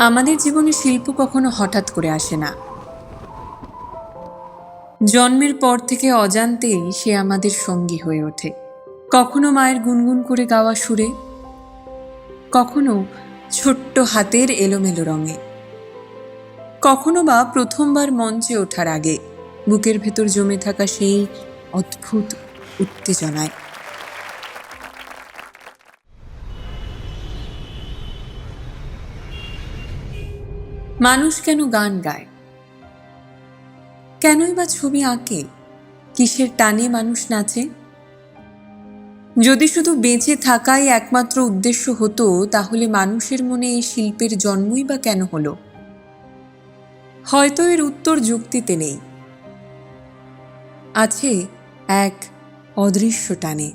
আমাদের জীবনে শিল্প কখনো হঠাৎ করে আসে না। জন্মের পর থেকে অজান্তেই সে আমাদের সঙ্গী হয়ে ওঠে। কখনো মায়ের গুনগুন করে গাওয়া সুরে, কখনো ছোট্ট হাতের এলোমেলো রঙে, কখনো বা প্রথমবার মঞ্চে ওঠার আগে বুকের ভেতর জমে থাকা সেই অদ্ভুত উত্তেজনায়। মানুষ কেন গান গায়, কেনই বা ছবি আঁকে, কিসের টানে মানুষ নাচে? যদি শুধু বেঁচে থাকাই একমাত্র উদ্দেশ্য হতো, তাহলে মানুষের মনে এই শিল্পের জন্মই বা কেন হলো? হয়তো এর উত্তর যুক্তিতে নেই, আছে এক অদৃশ্য টানে।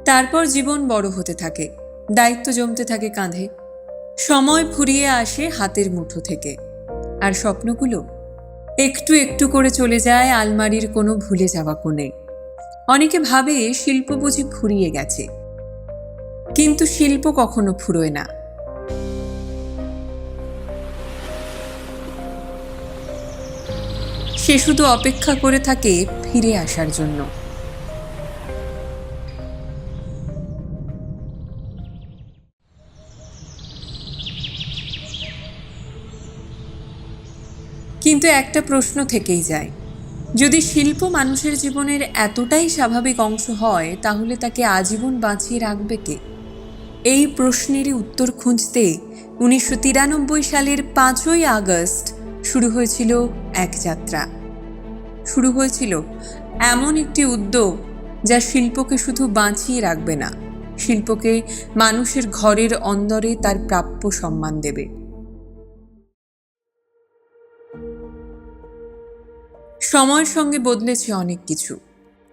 তারপর জীবন বড় হতে থাকে, দায়িত্ব জমতে থাকে কাঁধে, সময় ফুরিয়ে আসে হাতের মুঠো থেকে, আর স্বপ্নগুলো একটু একটু করে চলে যায় আলমারির কোনো ভুলে যাওয়া কোণে। অনেকে ভাবে শিল্প বুঝি ফুরিয়ে গেছে, কিন্তু শিল্প কখনো ফুরোয় না। সে শুধু অপেক্ষা করে থাকে ফিরে আসার জন্য। কিন্তু একটা প্রশ্ন থেকেই যায়, যদি শিল্প মানুষের জীবনের এতটাই স্বাভাবিক অংশ হয়, তাহলে তাকে আজীবন বাঁচিয়ে রাখবে কে? এই প্রশ্নেরই উত্তর খুঁজতে 1993 সালের 5ই আগস্ট শুরু হয়েছিল এক যাত্রা। শুরু হয়েছিল এমন একটি উদ্যোগ যা শিল্পকে শুধু বাঁচিয়ে রাখবে না, শিল্পকে মানুষের ঘরের অন্দরে তার প্রাপ্য সম্মান দেবে। সময়ের সঙ্গে বদলেছে অনেক কিছু,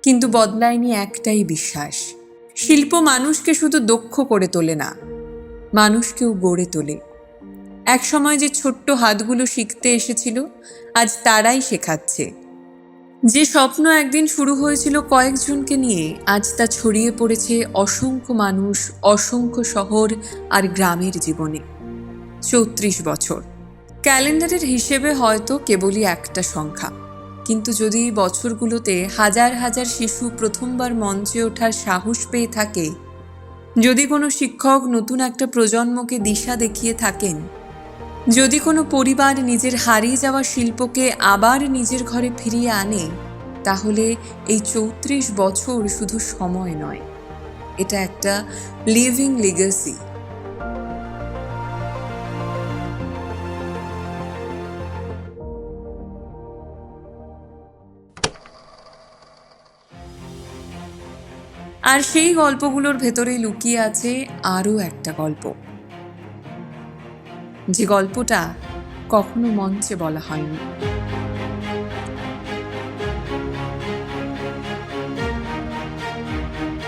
কিন্তু বদলায়নি একটাই বিশ্বাস: শিল্প মানুষকে শুধু দক্ষ করে তোলে না, মানুষকেও গড়ে তোলে। এক সময় যে ছোট্ট হাতগুলো শিখতে এসেছিল, আজ তারাই শেখাচ্ছে। যে স্বপ্ন একদিন শুরু হয়েছিল কয়েকজনকে নিয়ে, আজ তা ছড়িয়ে পড়েছে অসংখ্য মানুষ, অসংখ্য শহর আর গ্রামের জীবনে। 34 বছর ক্যালেন্ডারের হিসেবে হয়তো কেবলই একটা সংখ্যা, কিন্তু যদি এই বছরগুলোতে হাজার হাজার শিশু প্রথমবার মঞ্চে ওঠার সাহস পেয়ে থাকে, যদি কোনো শিক্ষক নতুন একটা প্রজন্মকে দিশা দেখিয়ে থাকেন, যদি কোনো পরিবার নিজের হারিয়ে যাওয়া শিল্পকে আবার নিজের ঘরে ফিরিয়ে আনে, তাহলে এই 34 বছর শুধু সময় নয়, এটা একটা লিভিং লিগ্যাসি। আর সেই গল্পগুলোর ভেতরেই লুকিয়ে আছে আরও একটা গল্প, যে গল্পটা কখনো মঞ্চে বলা হয়নি।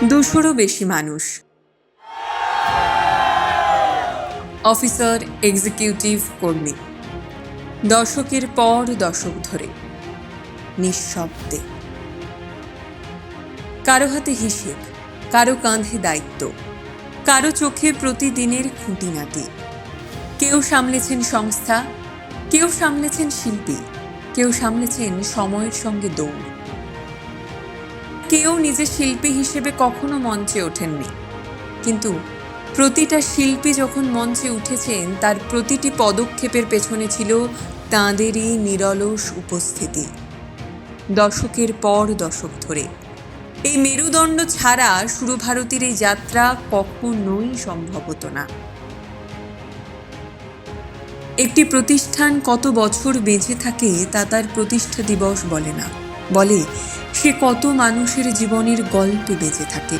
200-রও বেশি মানুষ, অফিসার, এক্সিকিউটিভ, কর্মী, দশকের পর দশক ধরে নিঃশব্দে। কারো হাতে হিসেব, কারো কাঁধে দায়িত্ব, কারো চোখে প্রতিদিনের খুঁটিনাটি। কেউ সামলেছেন সংস্থা, কেউ সামলেছেন শিল্পী, কেউ সামলেছেন সময়ের সঙ্গে দৌড়। কেউ নিজের শিল্পী হিসেবে কখনো মঞ্চে ওঠেননি, কিন্তু প্রতিটা শিল্পী যখন মঞ্চে উঠেছেন, তার প্রতিটি পদক্ষেপের পেছনে ছিল তাঁদেরই নিরলস উপস্থিতি, দশকের পর দশক ধরে। এই মেরুদণ্ড ছাড়া সুরভারতীর এই যাত্রা কখনোই সম্ভব হতো না। একটি প্রতিষ্ঠান কত বছর বেঁচে থাকে তা তার প্রতিষ্ঠা দিবস বলে না, বলে সে কত মানুষের জীবনের গল্পে বেঁচে থাকে।